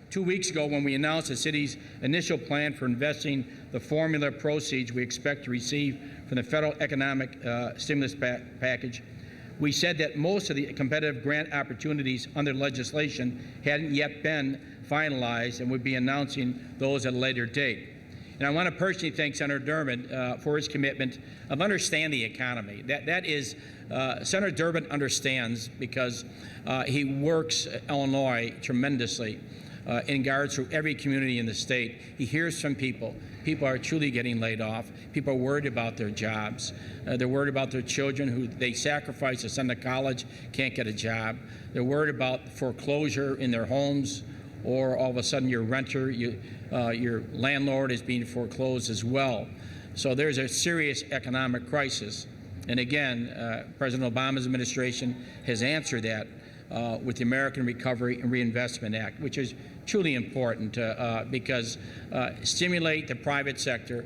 2 weeks ago, when we announced the city's initial plan for investing the formula proceeds we expect to receive from the federal economic stimulus package, we said that most of the competitive grant opportunities under legislation hadn't yet been finalized and would be announcing those at a later date. And I want to personally thank Senator Durbin for his commitment of understanding the economy. That is, Senator Durbin understands because he works Illinois tremendously in regards to every community in the state. He hears from people. People are truly getting laid off. People are worried about their jobs. They're worried about their children who they sacrifice to send to college, can't get a job. They're worried about foreclosure in their homes, or all of a sudden your renter, your landlord is being foreclosed as well. So there's a serious economic crisis. And again, President Obama's administration has answered that with the American Recovery and Reinvestment Act, which is truly important because stimulate the private sector,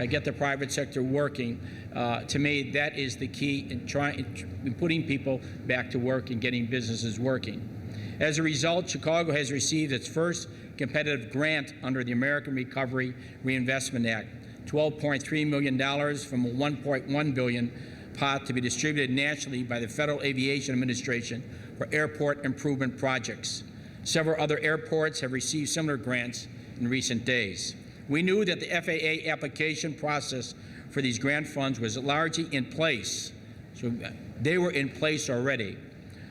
get the private sector working. To me, that is the key in putting people back to work and getting businesses working. As a result, Chicago has received its first competitive grant under the American Recovery Reinvestment Act, $12.3 million from a $1.1 billion pot to be distributed nationally by the Federal Aviation Administration for airport improvement projects. Several other airports have received similar grants in recent days. We knew that the FAA application process for these grant funds was largely in place. So they were in place already.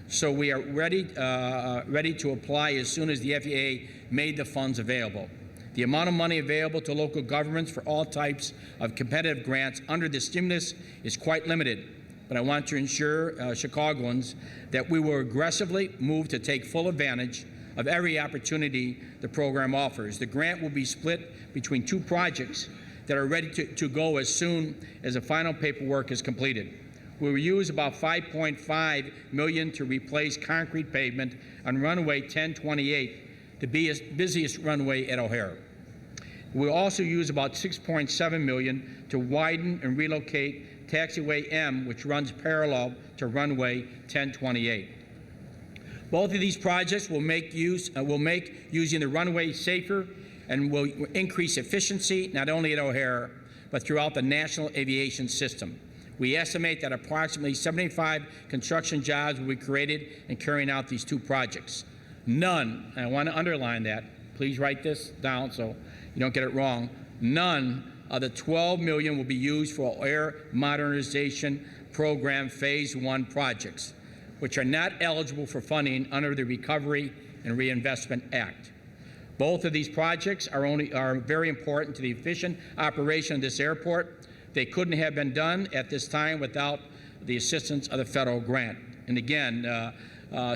So we are ready to apply as soon as the FAA made the funds available. The amount of money available to local governments for all types of competitive grants under the stimulus is quite limited, but I want to ensure Chicagoans that we will aggressively move to take full advantage of every opportunity the program offers. The grant will be split between two projects that are ready to go as soon as the final paperwork is completed. We will use about $5.5 million to replace concrete pavement on runway 1028, the busiest runway at O'Hare. We'll also use about $6.7 million to widen and relocate taxiway M, which runs parallel to runway 1028. Both of these projects will make using the runway safer and will increase efficiency not only at O'Hare but throughout the national aviation system. We estimate that approximately 75 construction jobs will be created in carrying out these two projects. None, and I want to underline that, please write this down so you don't get it wrong, none of the $12 million will be used for O'Hare Modernization Program Phase 1 projects, which are not eligible for funding under the Recovery and Reinvestment Act. Both of these projects are very important to the efficient operation of this airport. They couldn't have been done at this time without the assistance of the federal grant. And again,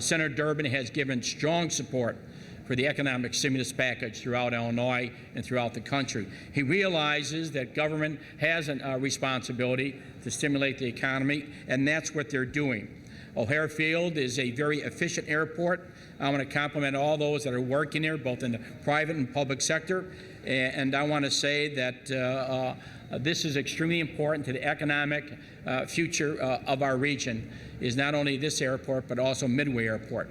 Senator Durbin has given strong support for the economic stimulus package throughout Illinois and throughout the country. He realizes that government has a responsibility to stimulate the economy, and that's what they're doing. O'Hare Field is a very efficient airport. I want to compliment all those that are working here, both in the private and public sector. And I want to say that this is extremely important to the economic future of our region, is not only this airport, but also Midway Airport.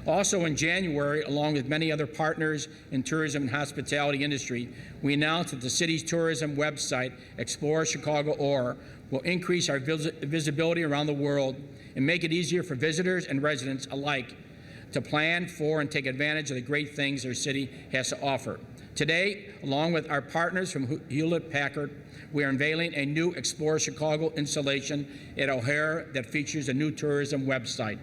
Also in January, along with many other partners in tourism and hospitality industry, we announced that the city's tourism website, Explore Chicago Or, will increase our visibility around the world and make it easier for visitors and residents alike to plan for and take advantage of the great things our city has to offer. Today, along with our partners from Hewlett-Packard, we are unveiling a new Explore Chicago installation at O'Hare that features a new tourism website.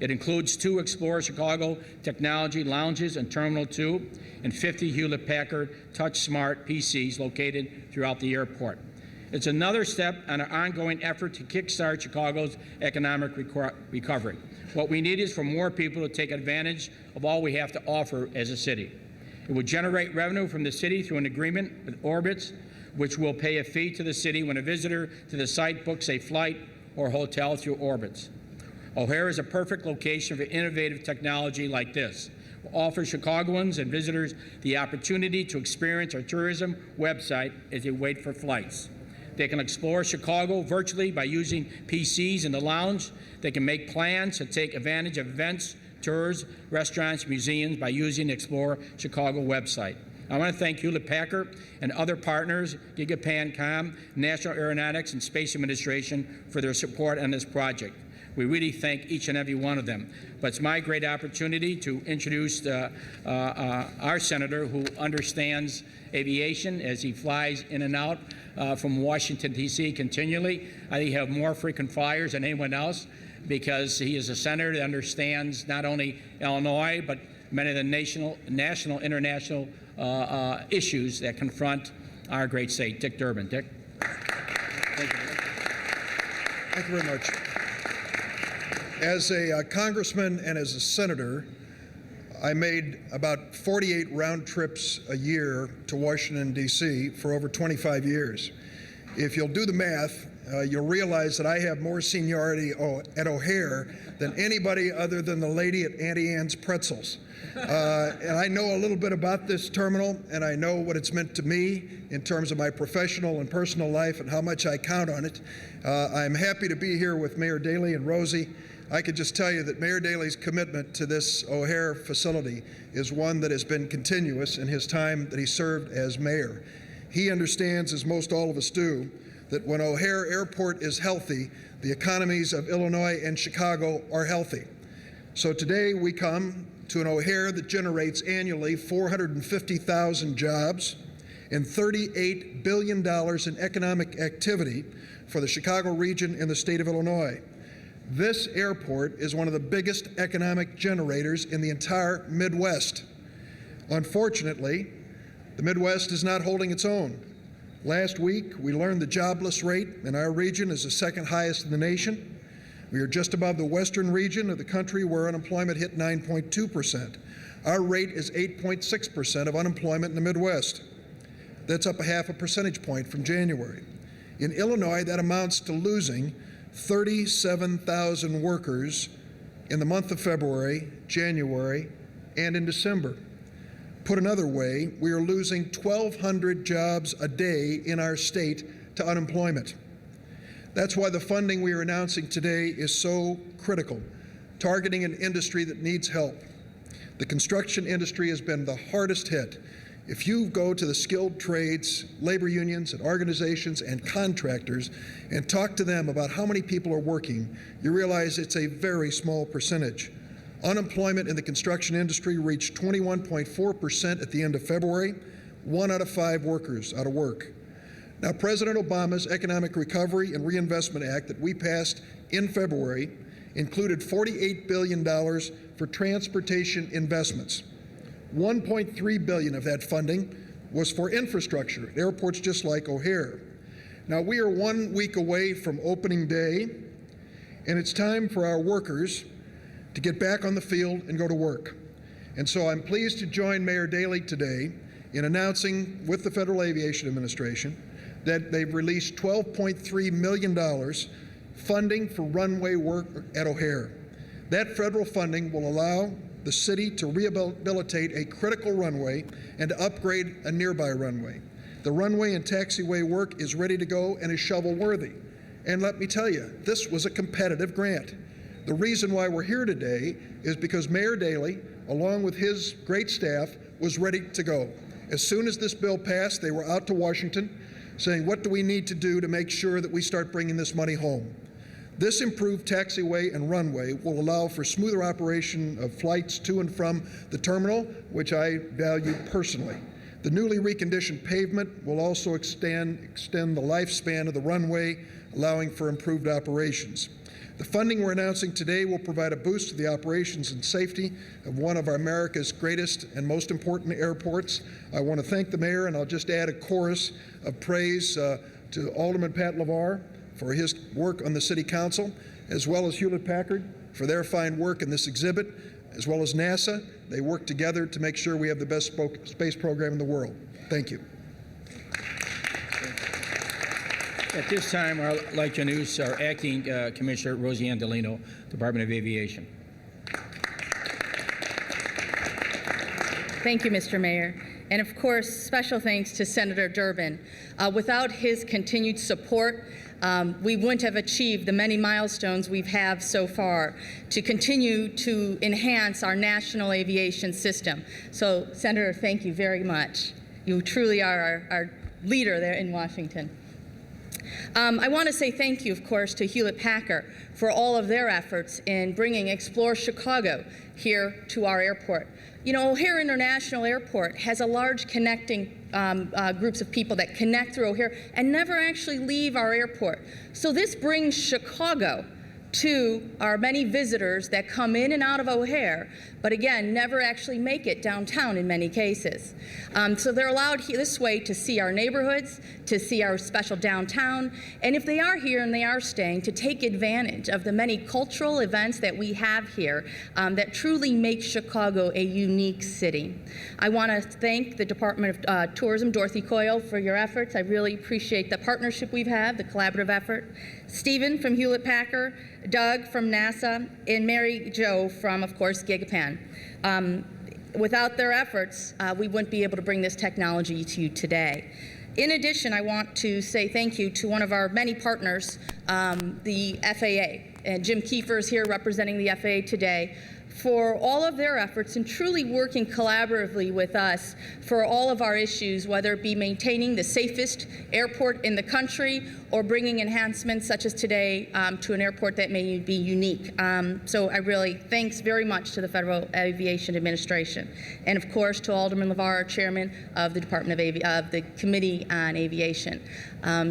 It includes 2 Explore Chicago technology lounges in Terminal 2 and 50 Hewlett-Packard Touch Smart PCs located throughout the airport. It's another step on our ongoing effort to kickstart Chicago's economic recovery. What we need is for more people to take advantage of all we have to offer as a city. It will generate revenue from the city through an agreement with Orbitz, which will pay a fee to the city when a visitor to the site books a flight or hotel through Orbitz. O'Hare is a perfect location for innovative technology like this. It will offer Chicagoans and visitors the opportunity to experience our tourism website as they wait for flights. They can explore Chicago virtually by using PCs in the lounge. They can make plans to take advantage of events, tours, restaurants, museums by using the Explore Chicago website. I want to thank Hewlett-Packard and other partners, GigaPancom, National Aeronautics, and Space Administration for their support on this project. We really thank each and every one of them. But it's my great opportunity to introduce our senator who understands aviation as he flies in and out from Washington, D.C. continually. I think he has more frequent flyers than anyone else because he is a senator that understands not only Illinois, but many of the national, international issues that confront our great state. Dick Durbin. Dick. Thank you. Thank you very much. As a congressman and as a senator, I made about 48 round trips a year to Washington, D.C. for over 25 years. If you'll do the math, you'll realize that I have more seniority at O'Hare than anybody other than the lady at Auntie Anne's Pretzels. And I know a little bit about this terminal, and I know what it's meant to me in terms of my professional and personal life and how much I count on it. I'm happy to be here with Mayor Daley and Rosie. I could just tell you that Mayor Daley's commitment to this O'Hare facility is one that has been continuous in his time that he served as mayor. He understands, as most all of us do, that when O'Hare Airport is healthy, the economies of Illinois and Chicago are healthy. So today we come to an O'Hare that generates annually 450,000 jobs and $38 billion in economic activity for the Chicago region and the state of Illinois. This airport is one of the biggest economic generators in the entire Midwest. Unfortunately, the Midwest is not holding its own. Last week, we learned the jobless rate in our region is the second highest in the nation. We are just above the western region of the country where unemployment hit 9.2%. Our rate is 8.6% of unemployment in the Midwest. That's up a half a percentage point from January. In Illinois, that amounts to losing 37,000 workers in the month of February, January, and in December. Put another way, we are losing 1,200 jobs a day in our state to unemployment. That's why the funding we are announcing today is so critical, targeting an industry that needs help. The construction industry has been the hardest hit. If you go to the skilled trades, labor unions, and organizations and contractors and talk to them about how many people are working, you realize it's a very small percentage. Unemployment in the construction industry reached 21.4% at the end of February, 1 out of 5 workers out of work. Now, President Obama's Economic Recovery and Reinvestment Act that we passed in February included $48 billion for transportation investments. $1.3 billion of that funding was for infrastructure at airports just like O'Hare. Now, we are 1 week away from opening day, and it's time for our workers to get back on the field and go to work. And so I'm pleased to join Mayor Daley today in announcing with the Federal Aviation Administration that they've released $12.3 million funding for runway work at O'Hare. That federal funding will allow the city to rehabilitate a critical runway and to upgrade a nearby runway. The runway and taxiway work is ready to go and is shovel-worthy. And let me tell you, this was a competitive grant. The reason why we're here today is because Mayor Daley, along with his great staff, was ready to go. As soon as this bill passed, they were out to Washington saying, what do we need to do to make sure that we start bringing this money home? This improved taxiway and runway will allow for smoother operation of flights to and from the terminal, which I value personally. The newly reconditioned pavement will also extend the lifespan of the runway, allowing for improved operations. The funding we're announcing today will provide a boost to the operations and safety of one of America's greatest and most important airports. I want to thank the mayor, and I'll just add a chorus of praise to Alderman Pat LeVar for his work on the City Council, as well as Hewlett-Packard for their fine work in this exhibit, as well as NASA. They work together to make sure we have the best space program in the world. Thank you. At this time, I'd like to introduce our Acting Commissioner, Rosie Delino, Department of Aviation. Thank you, Mr. Mayor. And of course, special thanks to Senator Durbin. Without his continued support, we wouldn't have achieved the many milestones we've had so far to continue to enhance our national aviation system. So, Senator, thank you very much. You truly are our leader there in Washington. I want to say thank you, of course, to Hewlett-Packard for all of their efforts in bringing Explore Chicago here to our airport. You know, O'Hare International Airport has a large connecting groups of people that connect through O'Hare and never actually leave our airport. So this brings Chicago to our many visitors that come in and out of O'Hare, but again, never actually make it downtown in many cases. So they're allowed this way to see our neighborhoods, to see our special downtown, and if they are here and they are staying, to take advantage of the many cultural events that we have here that truly make Chicago a unique city. I want to thank the Department of Tourism, Dorothy Coyle, for your efforts. I really appreciate the partnership we've had, the collaborative effort. Stephen from Hewlett-Packard, Doug from NASA, and Mary Jo from, of course, Gigapan. Without their efforts, we wouldn't be able to bring this technology to you today. In addition, I want to say thank you to one of our many partners, the FAA. And Jim Kiefer is here representing the FAA today, for all of their efforts and truly working collaboratively with us for all of our issues, whether it be maintaining the safest airport in the country or bringing enhancements such as today to an airport that may be unique. So I really thanks very much to the Federal Aviation Administration. And of course to Alderman LeVar, Chairman of the Department of the Committee on Aviation.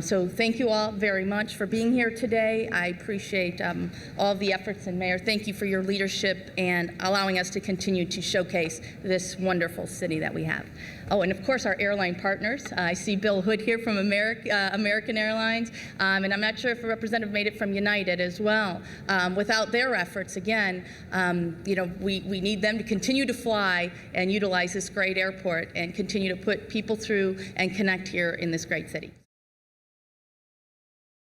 So thank you all very much for being here today. I appreciate all of the efforts, and Mayor, thank you for your leadership and allowing us to continue to showcase this wonderful city that we have. Oh, and of course our airline partners. I see Bill Hood here from American Airlines, and I'm not sure if a representative made it from United as well. Without their efforts, again, you know, we need them to continue to fly and utilize this great airport and continue to put people through and connect here in this great city.